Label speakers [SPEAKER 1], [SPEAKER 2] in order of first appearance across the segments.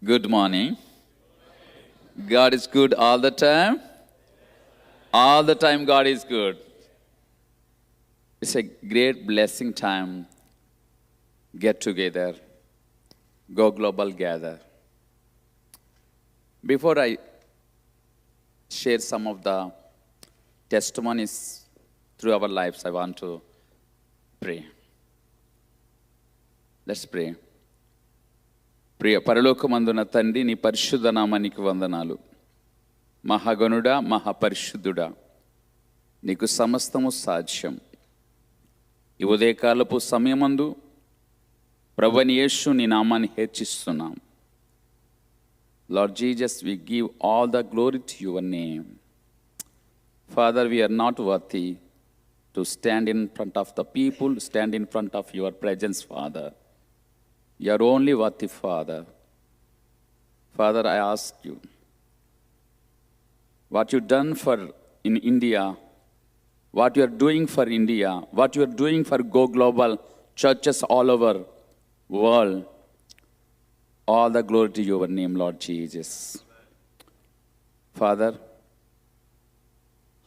[SPEAKER 1] Good morning. God is good all the time. All the time God is good. It's a great blessing time. Get together. Go global gather. Before I share some of the testimonies through our lives, I want to pray. Let's pray. ప్రియ పరలోకమందున తండ్రి, నీ పరిశుద్ధ నామానికి వందనాలు. మహాగణుడా, మహాపరిశుద్ధుడా, నీకు సమస్తము సాధ్యం. ఈ ఉదయకాలపు సమయమందు ప్రభువైన యేసు నీ నామాన్ని హెచ్చిస్తున్నాం. Lord Jesus, we give all the glory to your name. Father, we are not worthy to stand in front of the people, stand in front of your presence, Father. You are only worthy, Father. Father, I ask you, what you done for in India, what you are doing for India, what you are doing for Go Global churches all over world, all the glory to your name, Lord Jesus. Father,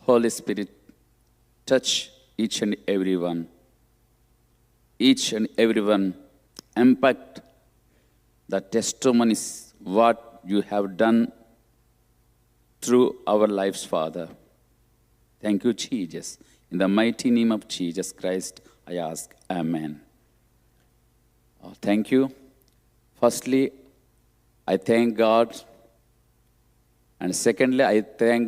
[SPEAKER 1] Holy Spirit, touch each and everyone. Each and everyone, impact the testimonies, what you have done through our lives, Father. Thank you, Jesus. In the mighty name of Jesus Christ, I ask, Amen. Thank you. Firstly, I thank God. And secondly, I thank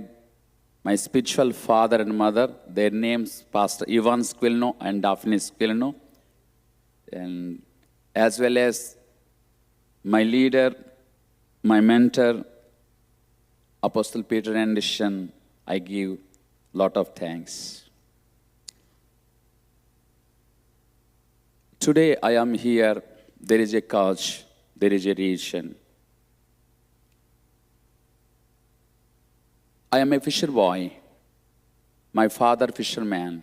[SPEAKER 1] my spiritual father and mother. Their names, Pastor Ivan Squilno and Daphne Squilno. And as well as my leader, my mentor, Apostle Peter Anderson, I give lot of thanks. Today I am here, there is a cause, there is a reason. I am a fisher boy, my father fisherman.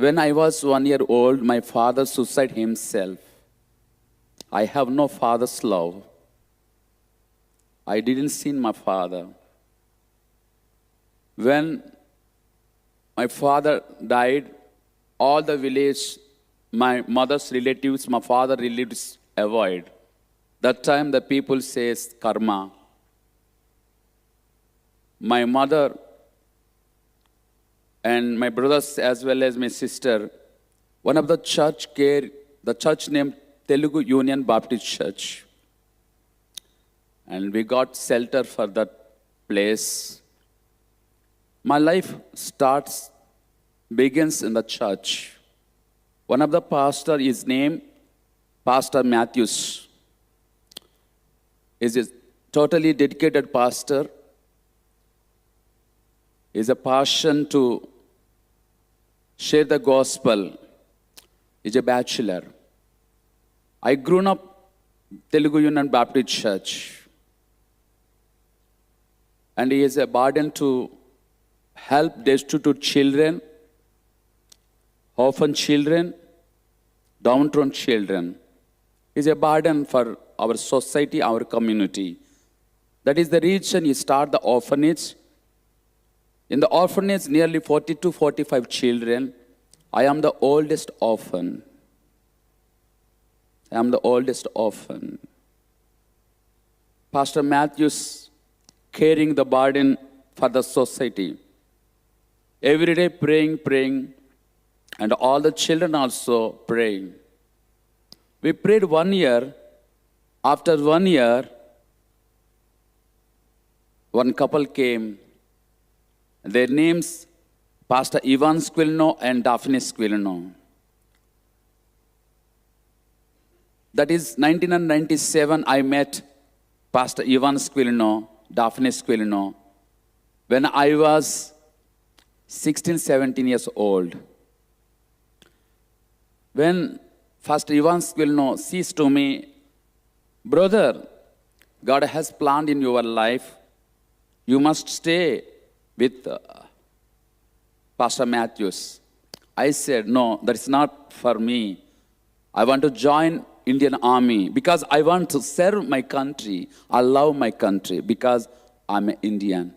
[SPEAKER 1] When I was 1 year old, my father suicided himself. I have no father's love. I didn't see my father. When my father died, all the village, my mother's relatives, my father's relatives avoid. That time the people says karma. My mother and my brothers as well as my sister, one of the church named Telugu Union Baptist Church. And we got shelter for that place. My life begins in the church. One of the pastor is named Pastor Matthews. He is a totally dedicated pastor. He is a passion to share the gospel. He is a bachelor. I grew up Telugu Union Baptist Church. And he is a burden to help destitute children, orphan children, downtrodden children. He is a burden for our society, our community. That is the reason he started the orphanage. In the orphanage, nearly 40 to 45 children. I am the oldest orphan. I am the oldest orphan. Pastor Matthews carrying the burden for the society. Every day praying, and all the children also praying. We prayed 1 year. After 1 year, one couple came. Their names, Pastor Ivan Squilno and Daphne Squilno. That is 1997, I met Pastor Ivan Squilno, Daphne Squilno, when I was 16, 17 years old. When Pastor Ivan Squilno says to me, brother, God has planned in your life. You must stay with Pastor Matthews. I said, no, that's not for me. I want to join Indian Army because I want to serve my country. I love my country because I'm an Indian.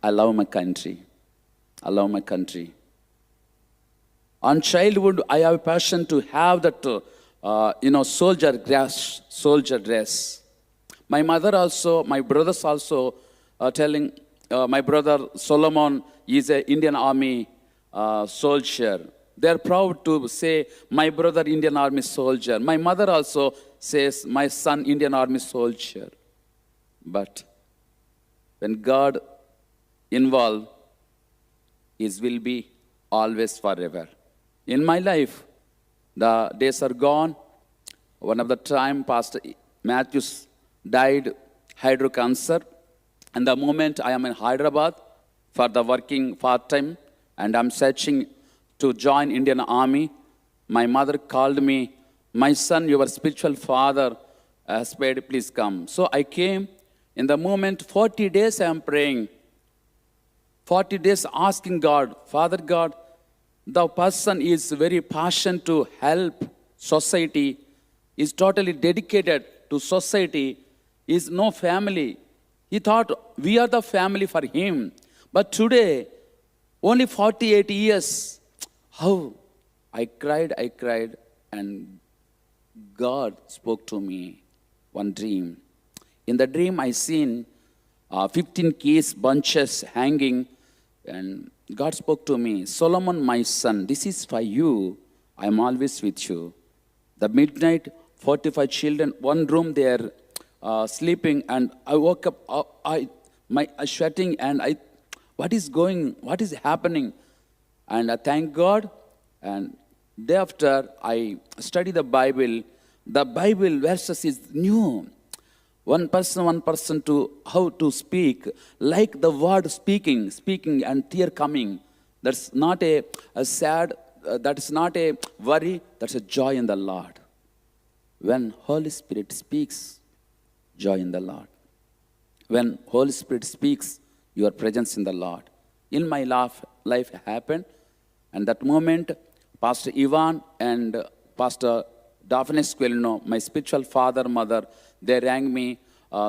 [SPEAKER 1] I love my country. I love my country. On childhood, I have a passion to have that, soldier dress. My mother also, my brothers also, telling my brother Solomon is an Indian Army soldier. They are proud to say, my brother Indian Army soldier. My mother also says, my son Indian Army soldier. But when God involved, His will be always forever. In my life, the days are gone. One of the time, Pastor Matthews died hydro cancer. And the moment I am in Hyderabad for the working part-time, and I'm searching to join Indian Army, my mother called me, my son, your spiritual father has prayed, please come. So I came. In the moment, 40 days I am praying. 40 days asking God, Father God, the person is very passionate to help society, is totally dedicated to society, is no family. He thought we are the family for him. But today, only 48 years, how? I cried, and God spoke to me one dream. In the dream, I seen 15 keys, bunches hanging, and God spoke to me, Solomon, my son, this is for you. I am always with you. The midnight, 45 children, one room they are sleeping, and I woke up, I sweating, and what is happening? And I thank God, and day after I study the Bible verses is new. One person to how to speak, like the word speaking, and tear coming. That's not a sad, that is not a worry, that's a joy in the Lord. When Holy Spirit speaks, joy in the Lord. When Holy Spirit speaks, your presence in the Lord. In my life happened, and that moment, Pastor Ivan and Pastor Daphne Squilino, my spiritual father, mother, they rang me,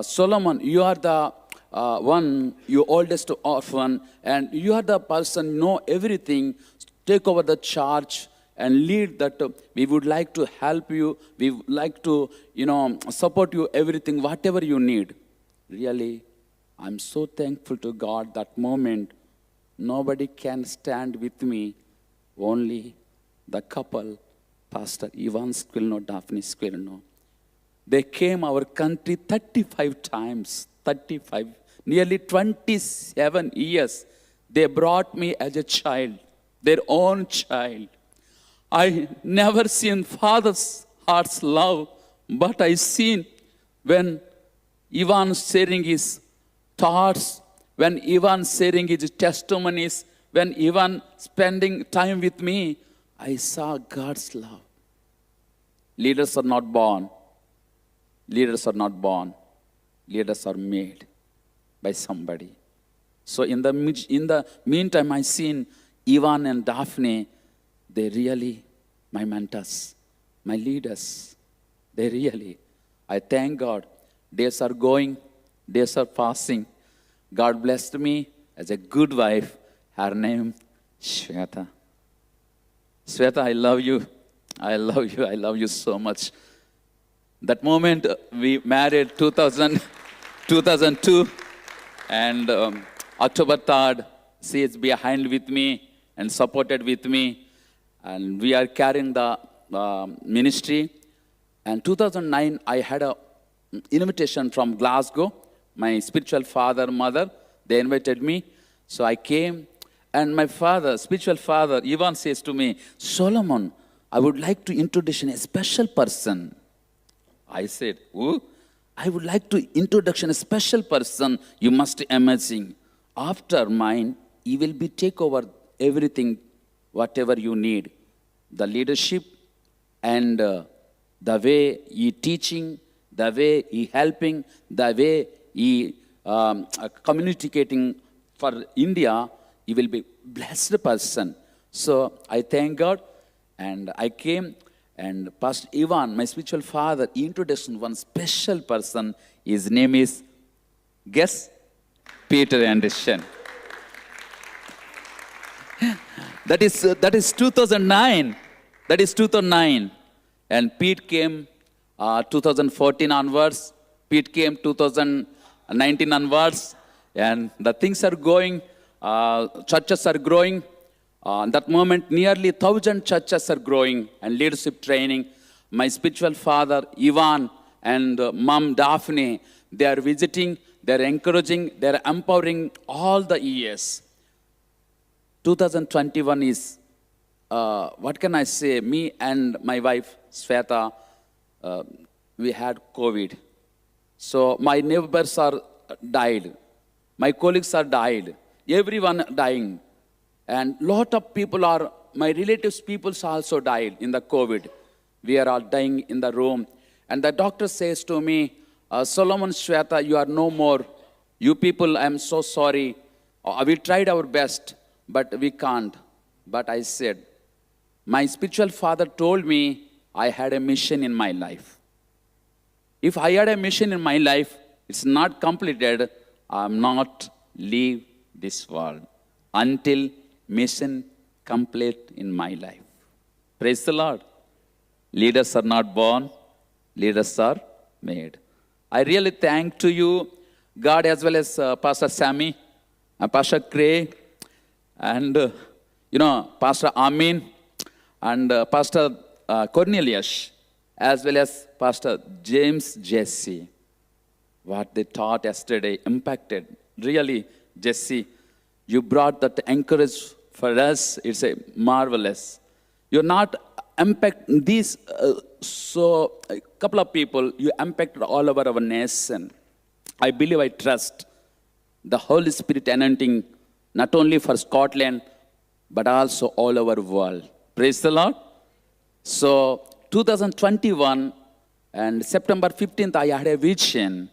[SPEAKER 1] Solomon, you are the you oldest orphan, and you are the person, know everything, take over the church and lead that. We would like to help you. We would like to, support you, everything, whatever you need. Really, I'm so thankful to God that moment. Nobody can stand with me, only the couple, Pastor Ivan Squilino, Daphne Squilino. They came our country 35 times, nearly 27 years. They brought me as a child, their own child. I never seen father's heart's love, but I seen when Ivan sharing his thoughts, when Ivan sharing his testimonies, when Ivan spending time with me, I saw God's love. Leaders are not born. Leaders are not born. Leaders are made by somebody. So in the meantime, I seen Ivan and Daphne. They really, my mentors, my leaders. They really. I thank God. Days are going. Days are passing. God blessed me as a good wife. Her name, Shweta. Shweta, I love you. I love you. I love you so much. That moment we married 2002, and October 3rd, she is behind with me and supported with me, and we are carrying the ministry. And 2009, I had an invitation from Glasgow. My spiritual father, mother, they invited me. So I came, and my father, spiritual father, Ivan says to me, Solomon, I would like to introduce a special person. I said, who? I would like to introduce a special person. You must be amazing. After mine, he will be take over everything, whatever you need. The leadership and the way he teaching, the way he helping, the way he communicating for India, he will be blessed person. So I thank God, and I came, And Pastor Ivan, my spiritual father, introduced one special person. His name is, guess, Peter Anderson. That is 2009. That is 2009. And Pete came 2014 onwards. Pete came 2019 onwards. And the things are going, churches are growing. That moment, nearly 1,000 churches are growing and leadership training. My spiritual father, Ivan, and mom, Daphne, they are visiting, they are encouraging, they are empowering all the years. 2021 is, what can I say, me and my wife, Sweta, we had COVID. So my neighbors are died. My colleagues are died. Everyone dying. And lot of people are, my relatives' peoples also died in the COVID. We are all dying in the room. And the doctor says to me, Solomon, Shweta, you are no more. You people, I am so sorry. We tried our best, but we can't. But I said, my spiritual father told me I had a mission in my life. If I had a mission in my life, it's not completed, I am not leave this world until mission complete in my life. Praise the Lord. Leaders are not born, leaders are made. I really thank to you, God, as well as Pastor Sammy, Pastor Craig, and Pastor Amin, and Pastor Cornelius, as well as Pastor James Jesse. What they taught yesterday impacted. Really, Jesse, you brought that encourage for us. It's a marvelous. You're not impact these so a couple of people. You impacted all over our nation. I believe, I trust the Holy Spirit anointing not only for Scotland but also all over world. Praise the Lord. So 2021 and September 15th, I had a vision.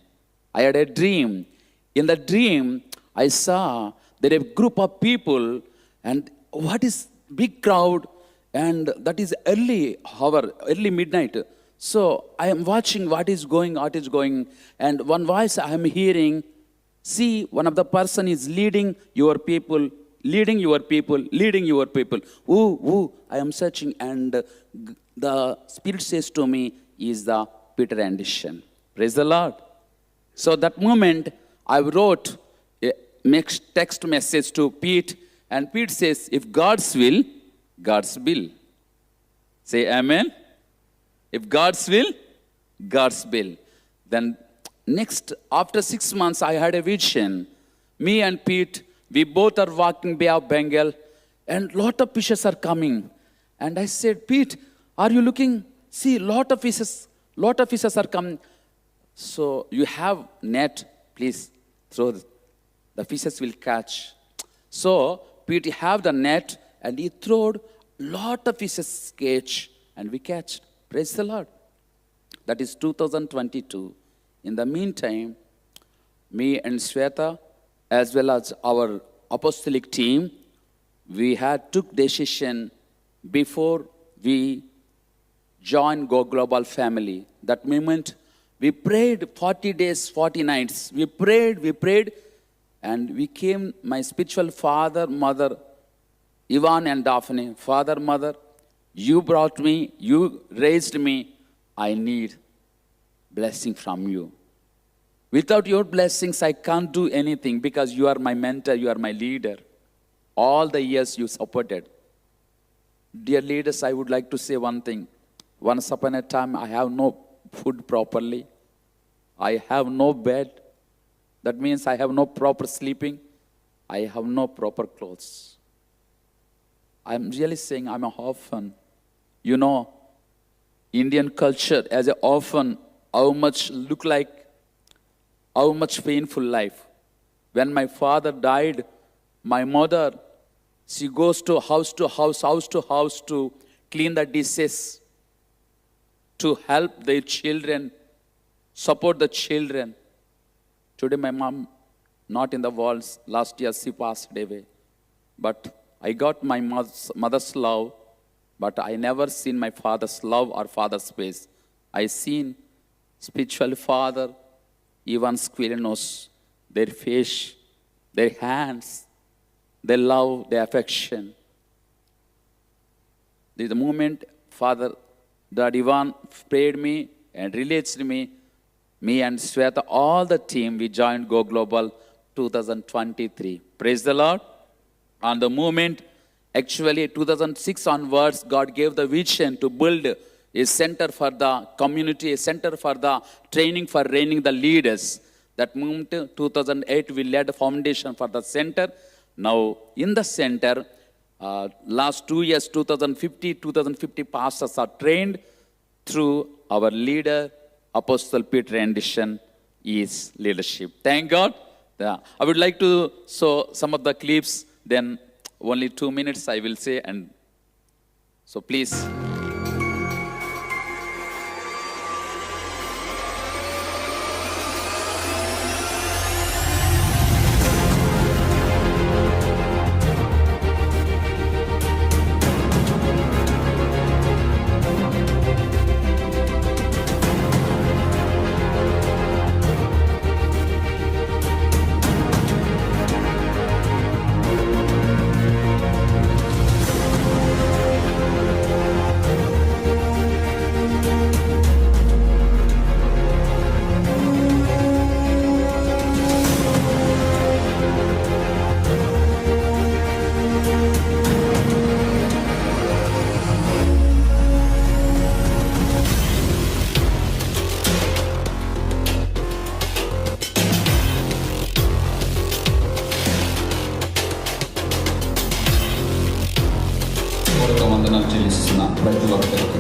[SPEAKER 1] I had a dream. In the dream, I saw there a group of people, and what is big crowd, and that is early hour, early midnight. So I am watching what is going, and one voice I am hearing, see, one of the person is leading your people, leading your people, leading your people. Ooh, I am searching, and the Spirit says to me, is the Peter Anderson. Praise the Lord. So that moment, I wrote a text message to Pete, and Pete says, if God's will, God's will. Say amen. If God's will, God's will. Then next, after 6 months, I had a vision. Me and Pete, we both are walking Bay of Bengal, and lot of fishes are coming. And I said, Pete, are you looking? See, lot of fishes are coming. So you have net, please throw. The fishes will catch. So Pete have the net, and he throwed lot of fishes catch, and we catch. Praise the Lord. That is 2022. In the meantime, me and Sweta, as well as our apostolic team, we had took decision before we joined Go Global family. That moment, we prayed 40 days, 40 nights. We prayed, and we came, my spiritual father, mother, Ivan and Daphne, father, mother, you brought me, you raised me. I need blessing from you. Without your blessings, I can't do anything, because you are my mentor, you are my leader. All the years you supported. Dear leaders, I would like to say one thing. Once upon a time, I have no food properly. I have no bed. That means I have no proper sleeping. I have no proper clothes. I'm really saying I'm an orphan. You know, Indian culture as an orphan, how much look like, how much painful life. When my father died, my mother, she goes to house to house to clean the dishes, to help their children, support the children. Today my mom, not in the walls. Last year she passed away. But I got my mother's love, but I never seen my father's love or father's face. I seen spiritual father, Ivan Squilinos, their face, their hands, their love, their affection. The moment Father that Ivan prayed me and released me and Sweta, all the team, we joined Go Global 2023. Praise the Lord. On the moment, actually 2006 onwards, God gave the vision to build a center for the community, a center for the training for training the leaders. That moment, 2008, we laid the foundation for the center. Now, in the center, last 2 years, 2050 pastors are trained through our leader, Apostle Peter Anderson, is leadership. Thank God. Yeah. I would like to show some of the clips, then only 2 minutes I will say, and so please.
[SPEAKER 2] వందనాలు చెల్లిస్తున్న ప్రతి ఒక్కరికి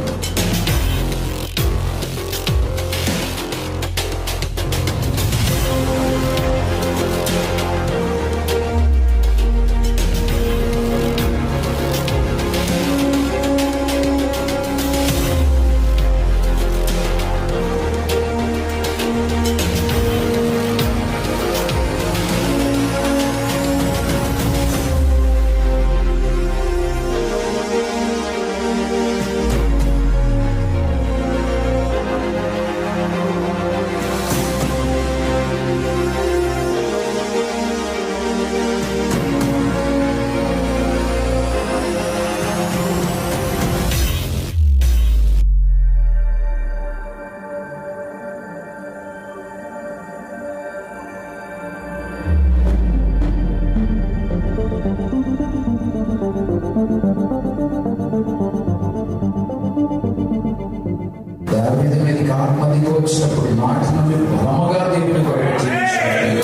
[SPEAKER 2] ఆత్మదికి వచ్చినప్పుడు నాటి నుండి బలముగా దేవుని కొరకు జీవించాలి.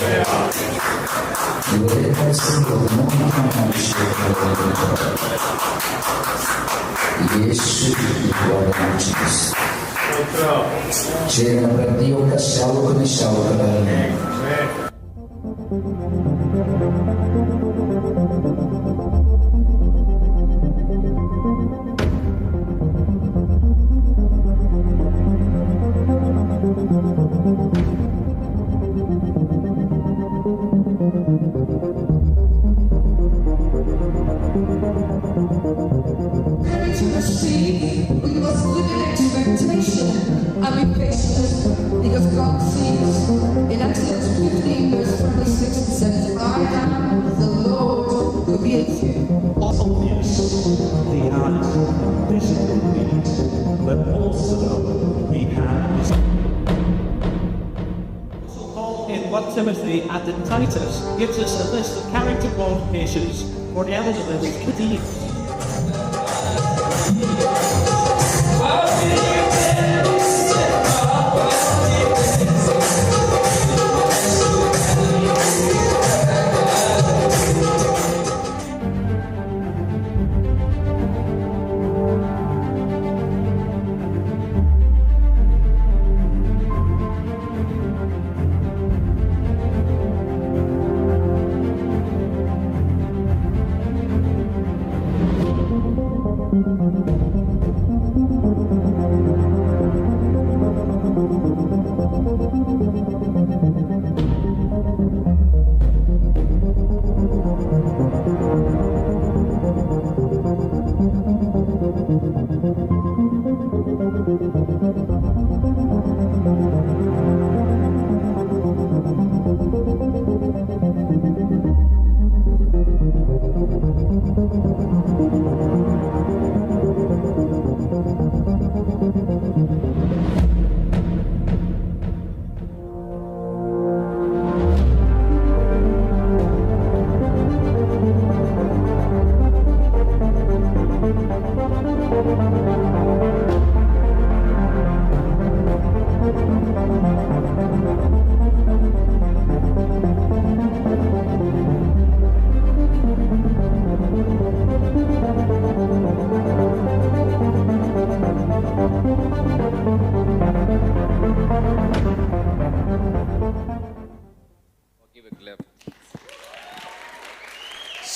[SPEAKER 2] ఏ పరిస్థితుల్లో నూతనమైన అభిషేకాలు యేసు వాడని చేరిన ప్రతి ఒక్క సేవకుని సేవకులని
[SPEAKER 3] Because God sees in Exodus 15 verse 26 it says, I am the Lord who heals you.
[SPEAKER 4] Obvious, the physical need, but also we have Paul in 1 Timothy and in Titus gives us a list of character qualifications for the elders to deal.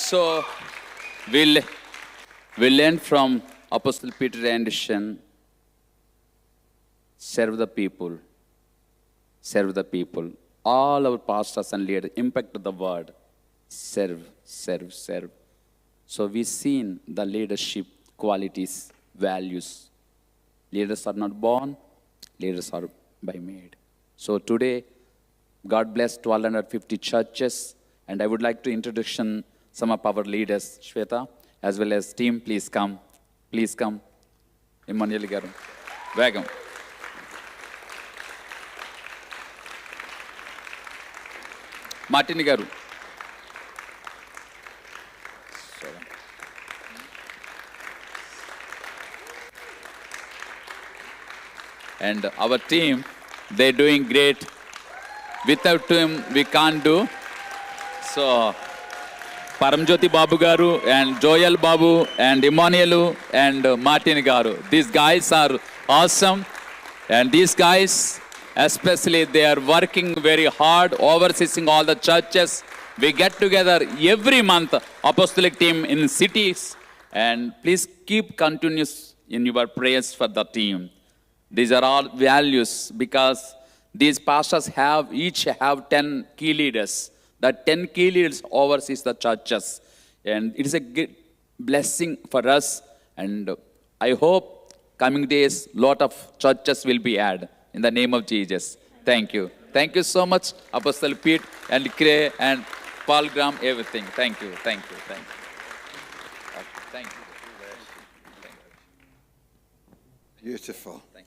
[SPEAKER 1] So we learn from Apostle Peter Anderson, serve the people, serve the people. All our pastors and leaders impact the word, serve, serve, serve. So we've seen the leadership qualities, values. Leaders are not born, leaders are by made. So today, God bless 1,250 churches, and I would like to introduce some of our leaders, Shweta, as well as team. Please come. Please come. Emmanuel Garu. Welcome. Martin Garu. And our team, they're doing great. Without him, we can't do. So, Paramjyoti Babu Garu and Joel Babu and Emmanuel and Martin Garu. These guys are awesome. And these guys, especially, they are working very hard, overseeing all the churches. We get together every month, apostolic team in cities. And please keep continuous in your prayers for the team. These are all values because these pastors each have 10 key leaders. The 10 key leaders oversees the churches. And it is a good blessing for us. And I hope coming days, lot of churches will be added in the name of Jesus. Thank you. Thank you so much, Apostle Pete and Cray and Paul Graham, everything. Thank you. Thank you. Thank you. Okay, thank you.
[SPEAKER 5] Beautiful.
[SPEAKER 1] Thank you.